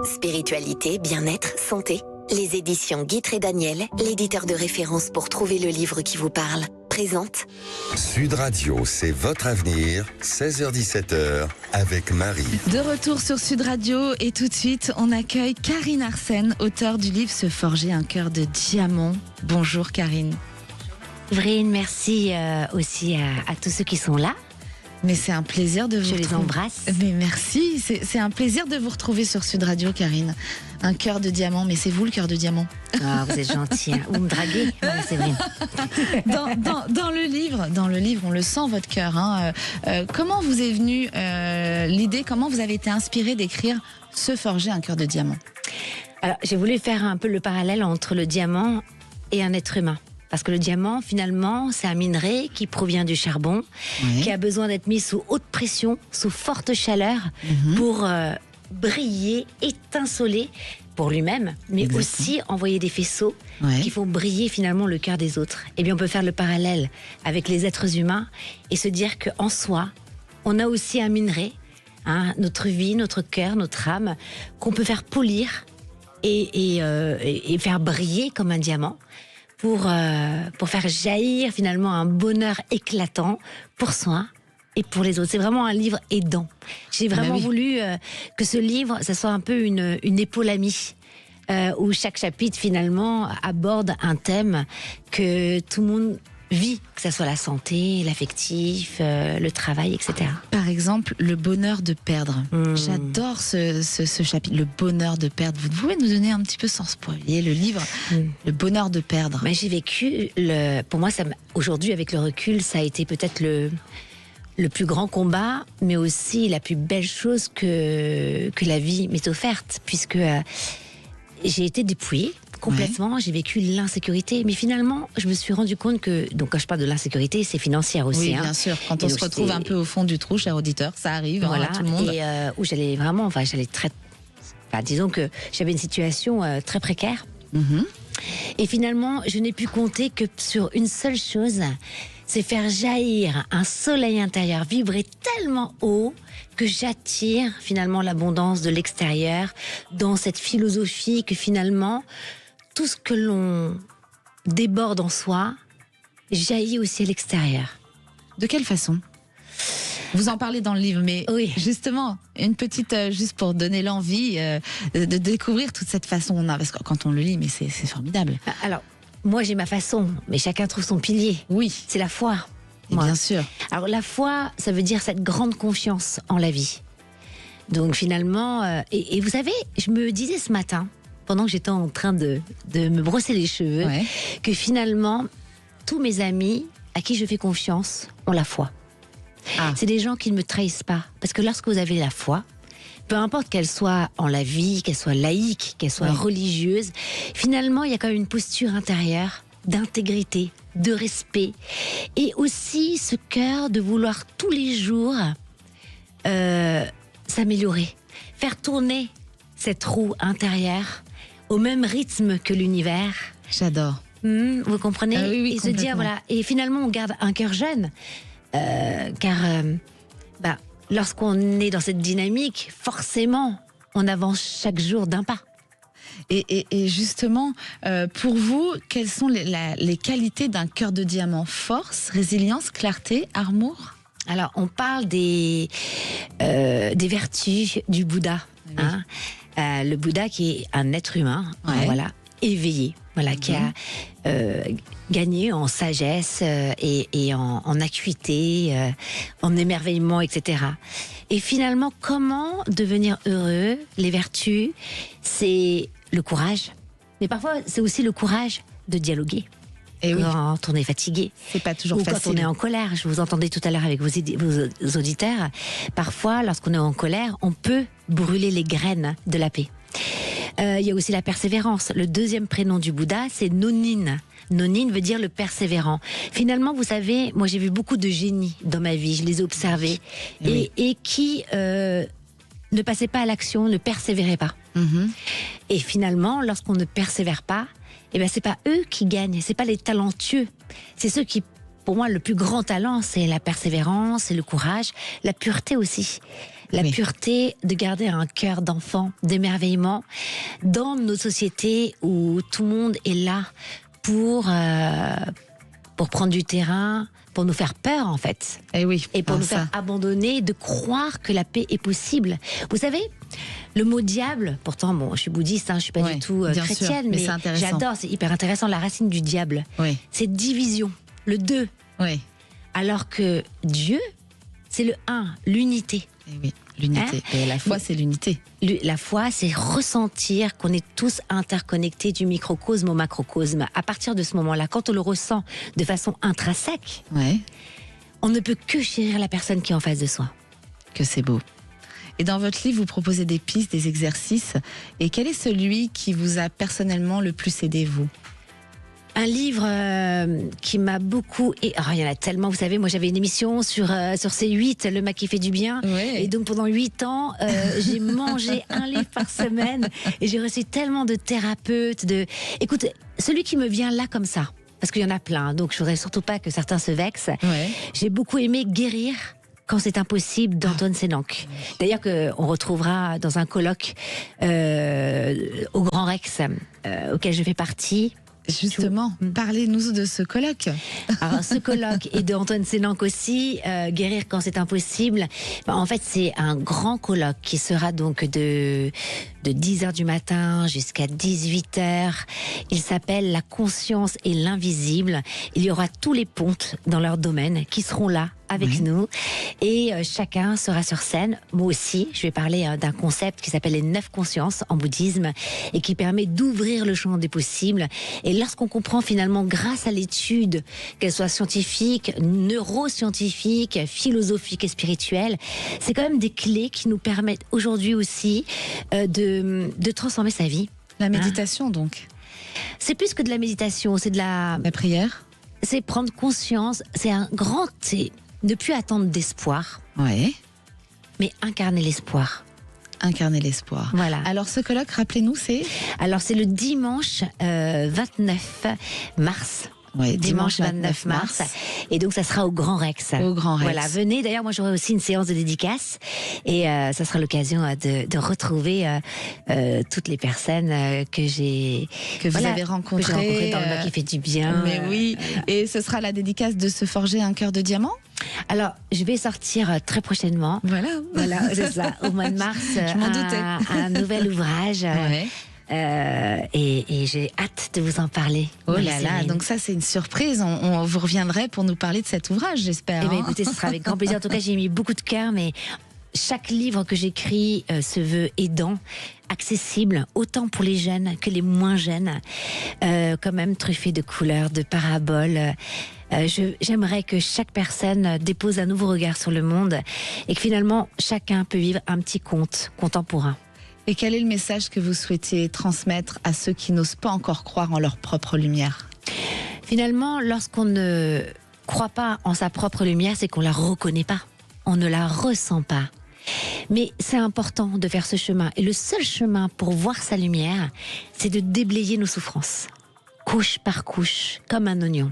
Spiritualité, bien-être, santé. Les éditions Guitry Daniel, l'éditeur de référence pour trouver le livre qui vous parle, présente Sud Radio, c'est votre avenir, 16h-17h, avec Marie. De retour sur Sud Radio et tout de suite, on accueille Karine Arsène, auteure du livre Se forger un cœur de diamant. Bonjour Karine. Vrine, merci aussi à tous ceux qui sont là. Mais c'est un plaisir de vous Je les retrouver. embrasse. Mais merci, c'est un plaisir de vous retrouver sur Sud Radio, Karine. Un cœur de diamant, mais c'est vous le cœur de diamant. Ah, vous êtes gentil, hein. Vous me draguez, c'est vrai. Dans le livre, on le sent votre cœur. Hein. Comment vous est venue l'idée, comment vous avez été inspirée d'écrire Se forger un cœur de diamant? Alors, j'ai voulu faire un peu le parallèle entre le diamant et un être humain. Parce que le diamant, finalement, c'est un minerai qui provient du charbon, Oui. qui a besoin d'être mis sous haute pression, sous forte chaleur, pour briller, étinceler pour lui-même, mais Exactement. aussi envoyer des faisceaux Ouais. qui font briller finalement le cœur des autres. Eh bien, on peut faire le parallèle avec les êtres humains et se dire qu'en soi, on a aussi un minerai, hein, notre vie, notre cœur, notre âme, qu'on peut faire polir et faire briller comme un diamant. Pour faire jaillir finalement un bonheur éclatant pour soi et pour les autres. C'est vraiment un livre aidant. J'ai vraiment oui. voulu que ce livre, ça soit un peu une épaule amie, où chaque chapitre finalement aborde un thème que tout le monde vit, que ce soit la santé, l'affectif, le travail, etc. Par exemple, le bonheur de perdre. J'adore ce chapitre, le bonheur de perdre. Vous pouvez nous donner un petit peu sans spoiler le livre, le bonheur de perdre. Mais j'ai vécu, pour moi, aujourd'hui, avec le recul, ça a été peut-être le plus grand combat, mais aussi la plus belle chose que la vie m'est offerte, puisque j'ai été dépouillée complètement, j'ai vécu l'insécurité, mais finalement, je me suis rendu compte que, donc quand je parle de l'insécurité, c'est financière aussi. Oui, hein. bien sûr. Quand Et on donc, se retrouve j'étais- un peu au fond du trou, cher auditeur, ça arrive Voilà, à tout le monde. et où j'allais vraiment, j'allais très... disons que j'avais une situation très précaire. Mhm. Et finalement, je n'ai pu compter que sur une seule chose, c'est faire jaillir un soleil intérieur, vibrer tellement haut que j'attire finalement l'abondance de l'extérieur dans cette philosophie que finalement, tout ce que l'on déborde en soi jaillit aussi à l'extérieur. De quelle façon? Vous en parlez dans le livre, mais Oui. justement, une petite, juste pour donner l'envie de découvrir toute cette façon. Parce que quand on le lit, mais c'est formidable. Alors, moi j'ai ma façon, mais chacun trouve son pilier. Oui, C'est la foi. et moi. bien sûr. Alors la foi, ça veut dire cette grande confiance en la vie. Donc finalement, et vous savez, je me disais ce matin, pendant que j'étais en train de me brosser les cheveux, Ouais. que finalement, tous mes amis à qui je fais confiance ont la foi. Ah. C'est des gens qui ne me trahissent pas. Parce que lorsque vous avez la foi, peu importe qu'elle soit en la vie, qu'elle soit laïque, qu'elle soit Oui. religieuse, finalement, il y a quand même une posture intérieure d'intégrité, de respect, et aussi ce cœur de vouloir tous les jours s'améliorer, faire tourner cette roue intérieure au même rythme que l'univers. J'adore. Vous comprenez? Ah oui, oui, Et se dire, complètement. voilà, et finalement on garde un cœur jeune, car lorsqu'on est dans cette dynamique, forcément, on avance chaque jour d'un pas. Et justement, pour vous, quelles sont les qualités d'un cœur de diamant? Force, résilience, clarté, amour? Alors, on parle des vertus du Bouddha. Oui. Hein. Le Bouddha qui est un être humain, Ouais. voilà, éveillé, voilà, qui a gagné en sagesse et en acuité, en émerveillement, etc. Et finalement, comment devenir heureux? Les vertus, c'est le courage. Mais parfois, c'est aussi le courage de dialoguer. Et oui, Quand on est fatigué. c'est pas toujours Ou quand facile. on est en colère, je vous entendais tout à l'heure avec vos auditeurs, parfois lorsqu'on est en colère, on peut brûler les graines de la paix. Il y a aussi la persévérance. Le deuxième prénom du Bouddha, c'est Nonin. Nonin veut dire le persévérant. Finalement, vous savez, moi j'ai vu beaucoup de génies dans ma vie, je les ai observés, Oui. et qui ne passaient pas à l'action, ne persévéraient pas. Mhm. Et finalement, lorsqu'on ne persévère pas, eh ben c'est pas eux qui gagnent, c'est pas les talentueux, c'est ceux qui, pour moi, le plus grand talent, c'est la persévérance, c'est le courage, la pureté aussi. la Oui. pureté de garder un cœur d'enfant, d'émerveillement, dans nos sociétés où tout le monde est là pour prendre du terrain, pour nous faire peur en fait. Et oui. Et pour alors nous faire ça. abandonner, de croire que la paix est possible. Vous savez, le mot diable, pourtant, bon, je suis bouddhiste, je suis pas Ouais, du tout bien chrétienne, sûr, mais mais c'est intéressant. j'adore, c'est hyper intéressant. La racine du diable, Oui, c'est division, le 2. oui. Alors que Dieu, c'est le 1, l'unité. Et oui, l'unité. Et la foi, c'est l'unité. La foi, c'est ressentir qu'on est tous interconnectés du microcosme au macrocosme. À partir de ce moment-là, quand on le ressent de façon intrinsèque, Ouais. on ne peut que chérir la personne qui est en face de soi. Que c'est beau. Et dans votre livre, vous proposez des pistes, des exercices. Et quel est celui qui vous a personnellement le plus aidé, vous? Un livre qui m'a beaucoup... il y en a tellement, vous savez, moi j'avais une émission sur C8, Le Mac qui fait du bien. Ouais. Et donc pendant 8 ans, j'ai mangé un livre par semaine. Et j'ai reçu tellement de thérapeutes. Écoute, celui qui me vient là comme ça, parce qu'il y en a plein, donc je voudrais surtout pas que certains se vexent. Ouais. J'ai beaucoup aimé Guérir quand c'est impossible d'Antoine Sénanque. D'ailleurs qu'on retrouvera dans un colloque au Grand Rex auquel je fais partie. Justement, parlez-nous de ce colloque. Alors, ce colloque et de Antoine Sénanque aussi, Guérir quand c'est impossible. En fait, c'est un grand colloque qui sera donc de 10h du matin jusqu'à 18h. Il s'appelle La conscience et l'invisible. Il y aura tous les pontes dans leur domaine qui seront là avec nous et chacun sera sur scène. Moi aussi, je vais parler d'un concept qui s'appelle les 9 consciences en bouddhisme et qui permet d'ouvrir le champ des possibles. Et lorsqu'on comprend finalement grâce à l'étude, qu'elle soit scientifique, neuroscientifique, philosophique et spirituelle, c'est quand même des clés qui nous permettent aujourd'hui aussi de transformer sa vie. La méditation, donc. C'est plus que de la méditation, c'est de La prière. c'est prendre conscience, c'est un grand T. Ne plus attendre d'espoir, Ouais. mais incarner l'espoir. Incarner l'espoir. Voilà. Alors, ce colloque, rappelez-nous, c'est Alors c'est le dimanche 29 mars. Ouais, Dimanche 29 mars. Et donc, ça sera au Grand Rex. Au Grand Rex. Voilà, venez. D'ailleurs, moi, j'aurai aussi une séance de dédicace. Et ça sera l'occasion de retrouver toutes les personnes que j'ai... que vous avez rencontrées. Que j'ai rencontrées dans le bac qui fait du bien. Mais oui. Et ce sera la dédicace de Se forger un cœur de diamant. Alors, je vais sortir très prochainement. Voilà. Voilà, c'est ça. Au mois de mars, Je m'en doutais. un nouvel ouvrage. Ouais. Et j'ai hâte de vous en parler. Oh là là, Marie-Céline. donc ça c'est une surprise. On vous reviendrait pour nous parler de cet ouvrage, j'espère. Eh bien, hein. écoutez, ce sera avec grand plaisir. En tout cas, j'ai mis beaucoup de cœur, mais chaque livre que j'écris se veut aidant, accessible, autant pour les jeunes que les moins jeunes, quand même truffé de couleurs, de paraboles. J'aimerais que chaque personne dépose un nouveau regard sur le monde et que finalement, chacun peut vivre un petit conte contemporain. Et quel est le message que vous souhaitez transmettre à ceux qui n'osent pas encore croire en leur propre lumière? Finalement, lorsqu'on ne croit pas en sa propre lumière, c'est qu'on la reconnaît pas. On ne la ressent pas. Mais c'est important de faire ce chemin. Et le seul chemin pour voir sa lumière, c'est de déblayer nos souffrances. Couche par couche, comme un oignon.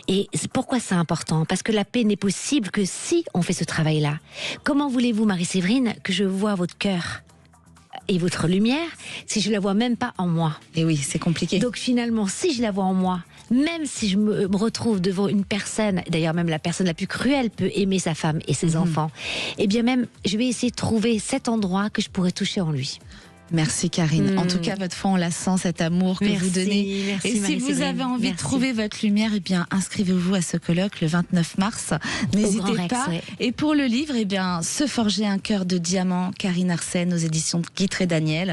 Et pourquoi c'est important? Parce que la paix n'est possible que si on fait ce travail-là. Comment voulez-vous, Marie-Séverine, que je vois votre cœur et votre lumière si je la vois même pas en moi? Et oui, c'est compliqué. Donc finalement, si je la vois en moi, même si je me retrouve devant une personne, d'ailleurs même la personne la plus cruelle peut aimer sa femme et ses enfants, eh bien même, je vais essayer de trouver cet endroit que je pourrais toucher en lui. Merci Karine. En tout cas, votre foi, on la sent, cet amour que vous donnez. Merci, Et si vous Marie-Séverine. avez envie de Merci. trouver votre lumière, eh bien, inscrivez-vous à ce colloque le 29 mars. Grand N'hésitez Rex, pas. ouais. Et pour le livre, eh bien, Se forger un cœur de diamant, Karine Arsène aux éditions de Guitry Daniel.